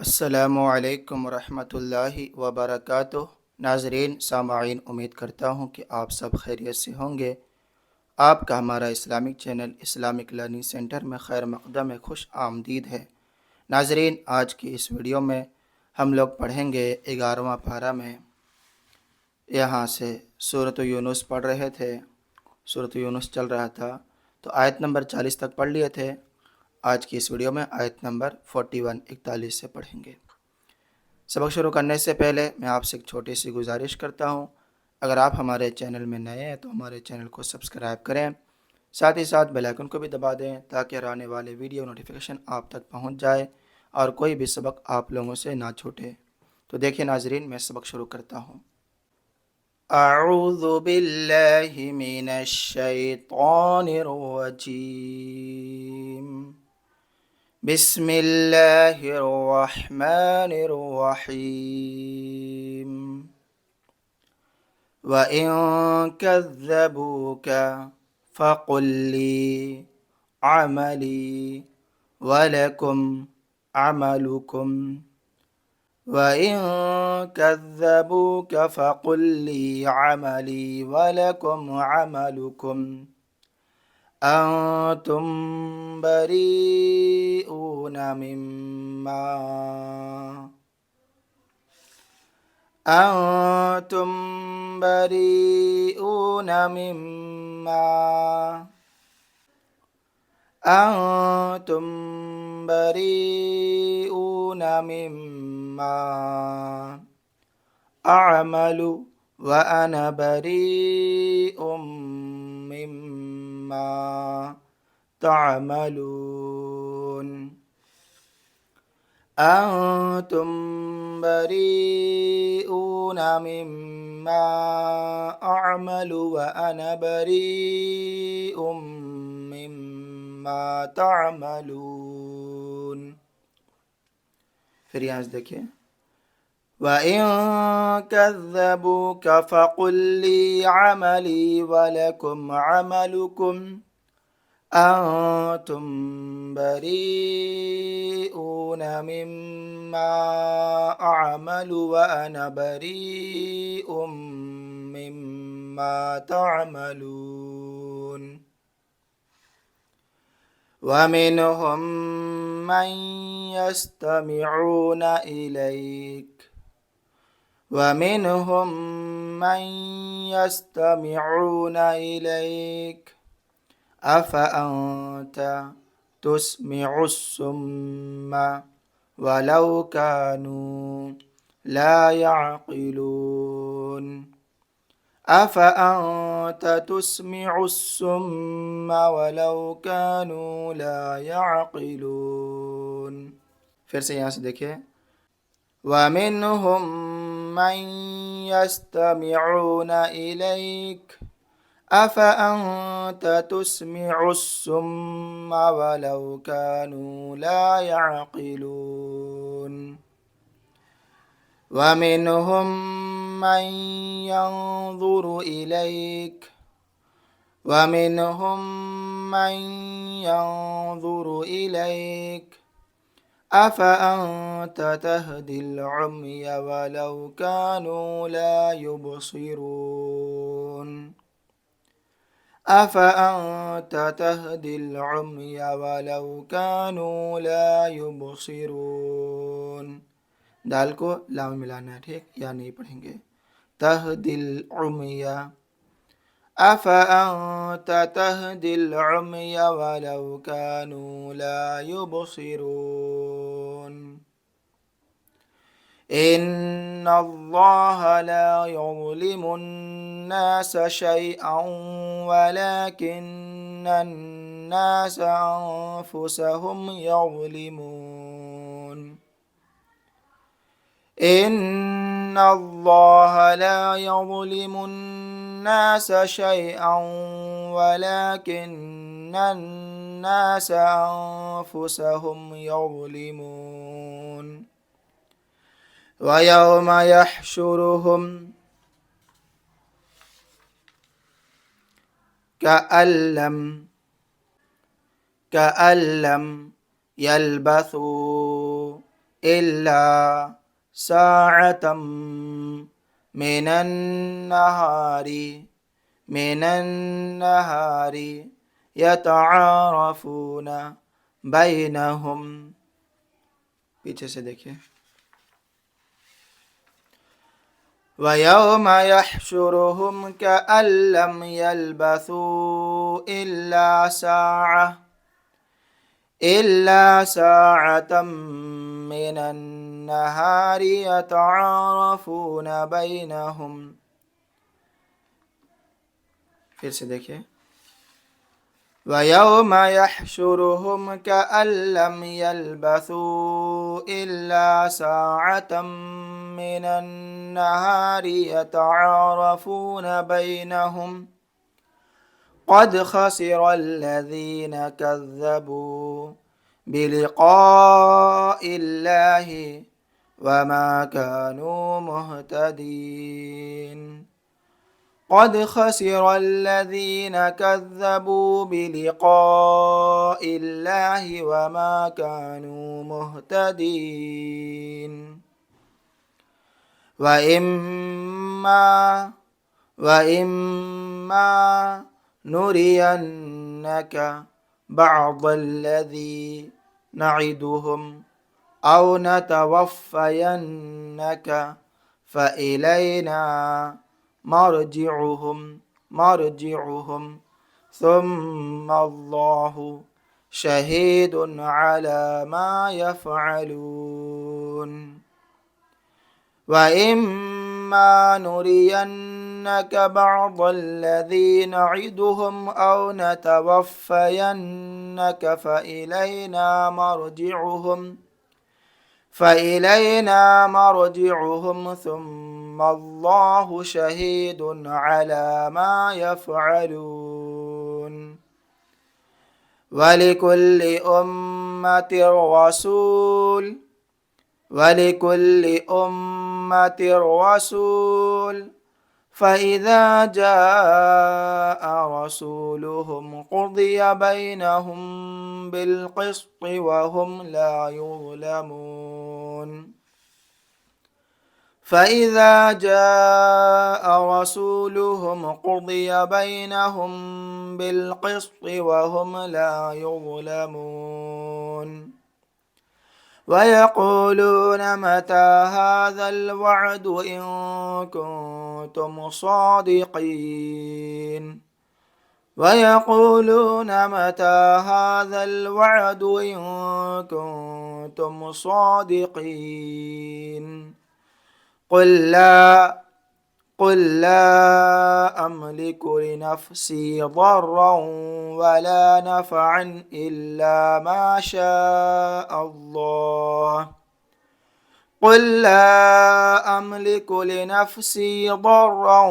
अस्सलामुअलैकुम रहमतुल्लाहि व बरकातुह। नाज़रीन सामाईन, उम्मीद करता हूँ कि आप सब खैरियत से होंगे। आपका हमारा Islamic channel Islamic learning centre में खैर मक़दम है, खुश आमदीद है। नाज़रीन, आज की इस वीडियो में हम लोग पढ़ेंगे 11वां पारा में। यहाँ से सूरत यूनुस पढ़ रहे थे, सूरत यूनुस चल रहा था, तो आयत नंबर 40 तक पढ़ लिए थे। आज की इस वीडियो में आयत नंबर 41 से पढ़ेंगे। सबक शुरू करने से पहले मैं आपसे एक छोटी सी गुजारिश करता हूँ, अगर आप हमारे चैनल में नए हैं तो हमारे चैनल को सब्सक्राइब करें, साथ ही साथ बेल आइकन को भी दबा दें ताकि आने वाले वीडियो नोटिफिकेशन आप तक पहुँच जाए और कोई भी सबक आप लोगों से ना छूटे। तो देखिए नाजरीन, मैं सबक शुरू करता हूँ। अऊज़ु बिल्लाहि मिनश शैतानिर रजीम। बिस्मिल्लाहिर्रहमानिर्रहीम। व इन कज़्ज़बूका फ़क़ुल ली अमली वलकुम अमलुकुम। व इन कज़्ज़बूका फ़क़ुल ली अमली वलकुम अमलुकुम। अंतुम बरीऊन मिम्मा अंतुम बरीऊन मिम्मा अंतुम बरीऊन मिम्मा अअमलु व अना बरीउम मिम्मा तअमलून। अंतुम बरीऊन मिम्मा अअमलु व अना बरीउम मिम्मा तअमलून। फिर यहाँ से देखिए, व इन कज़्ज़बूका फ़क़ुल ली अमली वलकुम अमलुकुम। अंतुम बरीऊन मिम्मा अअमलु व अना बरीउम मिम्मा तअमलून। वमिनहुम मन यस्तमिऊन इलैक वमिनहुम मन यस्तमिऊन इलैक अफ़अन्त तुस्मिउस्सुम्मा वलौ कानू ला यअक़िलून। अफ़अन्त तुस्मिउस्सुम्मा वलौ कानू ला यअक़िलून। फिर से यहाँ से देखिए, वमिनहुम मन यस्तमिऊन इलैक अफ़अन्त तुस्मिउस्सुम्मा वलौ कानू ला यअक़िलून। वमिनहुम मन यंज़ुरु इलैक वमिनहुम मन यंज़ुरु इलैक अफ़अन्त तहदिल उम्य वलौ कानू ला युबसिरून। अफ़अन्त तहदिल उम्य वलौ कानू ला युबसिरून। दाल को लाम मिलाना है, ठीक, या नहीं पढ़ेंगे। तहदिल उम्य अफ़अन्त तहदिल उम्य वलौ कानू ला युबसिरून। इन्नल्लाह ला युज़्लिमुन्नास शैअन वलाकिन्नन्नास अन्फुसहुम यज़्लिमून। इन्नल्लाह ला युज़्लिमुन्नास शैअन वलाकिन्नन्नास अन्फुसहुम यज़्लिमून। वयौम यहशुरुहुम कअल्लम यल्बथू इल्ला साअतम मिनन नहारी मिनन नहारी यतआरफूना बैनहुम। पीछे से देखिए। वयौम यहशुरुहुम कअन लम यल्बसू इल्ला साअतम मिनन नहारी यतआरफूना बैनहुम। फिर से देखिए। वयौम यहशुरुहुम कअन लम यल्बसू इल्ला साअतम मिनन नहारी यतआरफून बैनहुम क़द खसिरल्लज़ीन कज़्ज़बू बिलिक़ाइल्लाहि वमा कानू मुहतदीन। क़द खसिरल्लज़ीन कज़्ज़बू बिलिक़ाइल्लाहि वमा कानू मुहतदीन। वइम्मा नुरियन्नक बअदल्लज़ी नइदुहुम औ नतवफ़्फ़यन्नक फ़इलैना मर्जिउहुम सुम्मा अल्लाहु शहीदुन अला मा यफ़अलून। वइम्मा नुरियन्नक बअदल्लज़ी नइदुहुम औ नतवफ़्फ़यन्नक फ़इलैना मर्जिउहुम सुम्मा अल्लाहु शहीदुन अला मा यफ़अलून। वलिकुल्लि उम्मतिर रसूल फ़इज़ा जाअ रसूलुहुम क़ुज़िय बैनहुम बिल्क़िस्ति वहुम ला युज़्लमून। फ़इज़ा जाअ रसूलुहुम क़ुज़िय बैनहुम बिल्क़िस्ति वहुम ला युज़्लमून। वयक़ूलून मता हाज़ल वअदु इन कुन्तुम सादिक़ीन। वयक़ूलून मता हाज़ल वअदु इन कुन्तुम सादिक़ीन। क़ुल ला अमलिकु लिनफ़्सी ضرًّا वला नफ़अन इल्ला मा शाअ अल्लाह। क़ुल ला अमलिकु लिनफ़्सी ضرًّا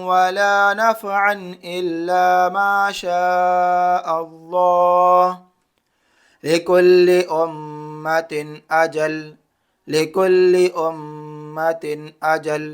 वला नफ़अन इल्ला मा शाअ अल्लाह। लिकुल्लि उम्मतिन अजल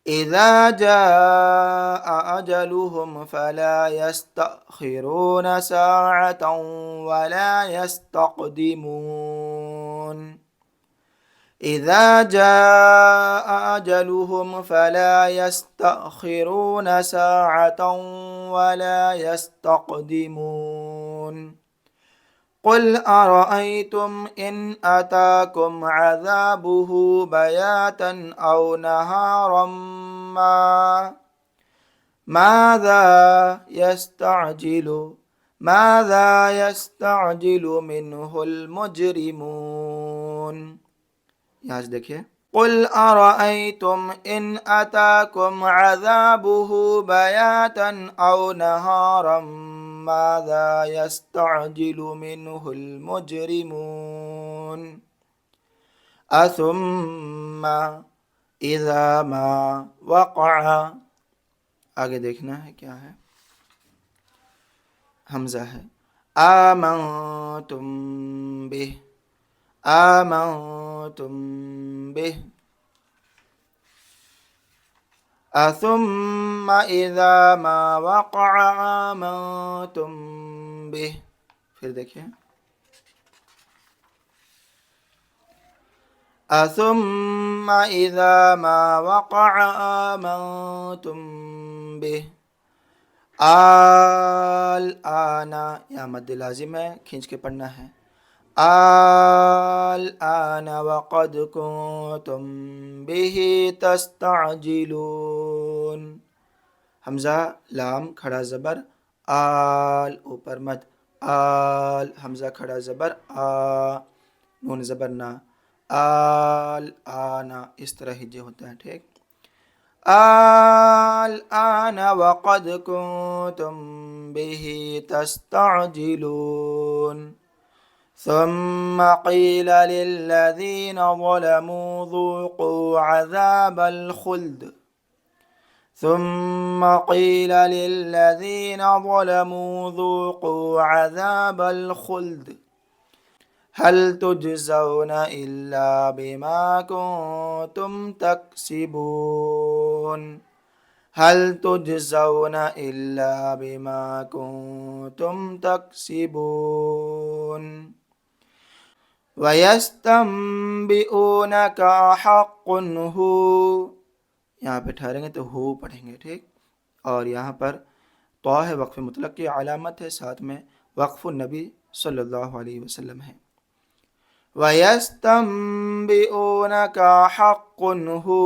इज़ा जाअ अजलुहुम फला यस्तअख़िरून साअतन वला यस्तक़दिमून। इज़ा जाअ अजलुहुम फला यस्तअख़िरून साअतन वला यस्तक़दिमून। क़ुल अरअय्तुम इन अताकुम अज़ाबुहु बयातन औ नहारम माज़ा यस्तअजिलु मिन्हुल मुजरिमून। यहाँ से देखिए। क़ुल अरअय्तुम इन अताकुम अज़ाबुहु बयातन औ नहारम माज़ा यस्तअजिलु मिन्हुल मुजरिमून। असुम्मा इज़ा मा वक़अ। आगे देखना है क्या है। हमज़ा है। आमंतुम बिह असुम्मा इज़ा मा वक़अ आमंतुम बिह। फिर देखिए। असुम्मा इज़ा मा वक़अ आमंतुम बिह। आल आना, यहाँ मद्द लाजिम है, खींच के पढ़ना है। आल आना वक़द कुंतुम बिही तस्तअजिलून। हमज़ा लाम खड़ा ज़बर, आल ऊपर मद, आल हमज़ा खड़ा ज़बर, आ नून ज़बर ना, आल आना, इस तरह हिज्जे होता है। ठीक। आल आना वक़द कुंतुम बिही तस्तअजिलून। सुम्मा क़ील लिल्लज़ीना ज़लमू ज़ूक़ू अज़ाबल ख़ुल्द। सुम्मा क़ील लिल्लज़ीना ज़लमू ज़ूक़ू अज़ाबल ख़ुल्द हल तुजज़ौना इल्ला बिमा कुंतुम तक्सिबून। हल तुजज़ौना इल्ला बिमा कुंतुम तक्सिबून। वयस्तंबिऊनका हक़्क़ुन हू, यहाँ पे ठहरेंगे तो हू पढ़ेंगे। ठीक। और यहाँ पर तो है वक्फ़ मुतलक की अलामत है, साथ में वक्फ़ नबी सल्लल्लाहु अलैहि वसल्लम है। वयस्तंबिऊनका हक़्क़ुन हू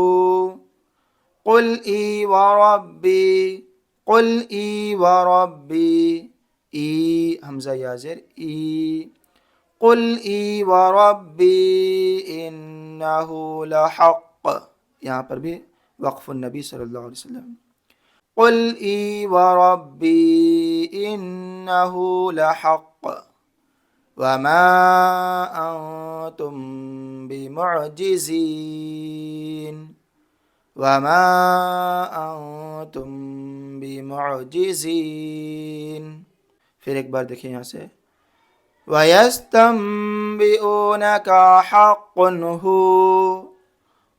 कुल ई व रब्बी, कुल ई व रब्बी, ई हमज़ा याज़िर ई, कुल ई व रब्बी इन्नहु लहक़्क़, यहाँ पर भी वक्फ़ नबी सल्लल्लाहु अलैहि वसल्लम। कुल ई व रब्बी इन्नहु लहक़्क़ वमा अंतुम बिमुअजिज़ीन, वमा अंतुम बिमुअजिज़ीन। फिर एक बार देखिए यहाँ से, वयस्तंबिऊनका हक़्क़ुन हू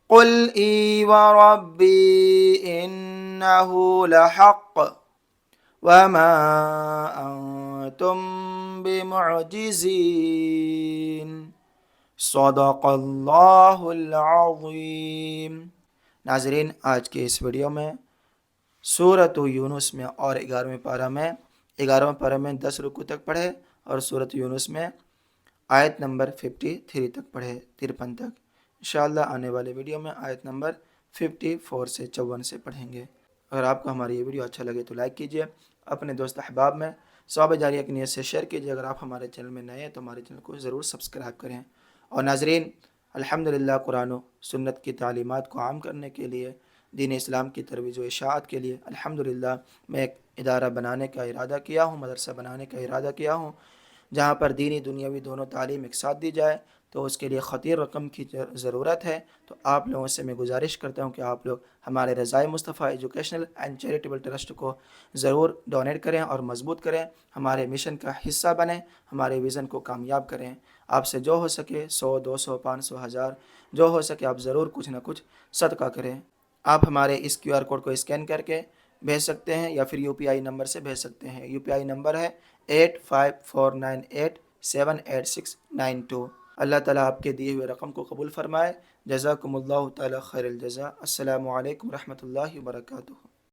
कुल ई व रब्बी इन्नहु लहक़्क़ वमा अंतुम बिमुअजिज़ीन। सदक़ल्लाहुल अज़ीम। नाज़रीन, आज के इस वीडियो में सूरत यूनुस में और 11वें पारा में 10 रुकू तक पढ़े और सूरत यूनुस में आयत नंबर 53 तक पढ़े, 53 तक। इंशाअल्लाह आने वाले वीडियो में आयत नंबर 54 से 54 से पढ़ेंगे। अगर आपको हमारी ये वीडियो अच्छा लगे तो लाइक कीजिए, अपने दोस्त अहबाब में सवाब जारिया की नीयत से शेयर कीजिए। अगर आप हमारे चैनल में नए हैं तो हमारे चैनल को ज़रूर सब्सक्राइब करें। और नाज़रीन, अल्हम्दुलिल्लाह कुरान व सुन्नत की तालीमात को आम करने के लिए, दीन इस्लाम की तरवीज व इशाअत के लिए अल्हम्दुलिल्लाह मैं एक इदारा बनाने का इरादा किया हूँ, मदरसा बनाने का इरादा किया हूँ, जहाँ पर दीनी दुनियावी दोनों तालीम एक साथ दी जाए। तो उसके लिए ख़तीर रकम की ज़रूरत है। तो आप लोगों से मैं गुजारिश करता हूँ कि आप लोग हमारे रज़ाए Mustafa educational and charitable trust को ज़रूर डोनेट करें और मज़बूत करें, हमारे मिशन का हिस्सा बनें, हमारे विज़न को कामयाब करें। आपसे जो हो सके 100, 200, 500, 1000 जो हो सके आप ज़रूर कुछ ना कुछ सदका करें। आप हमारे इस QR कोड को स्कैन करके भेज सकते हैं या फिर UPI नंबर से भेज सकते हैं। UPI नंबर है 8549878692। अल्लाह ताला आपके दिए हुए रकम को कबूल फ़रमाए। जज़ाकुमुल्लाहु ताला खैरल जज़ा। अस्सलामु अलैकुम रहमतुल्लाहि व बरकातुहू।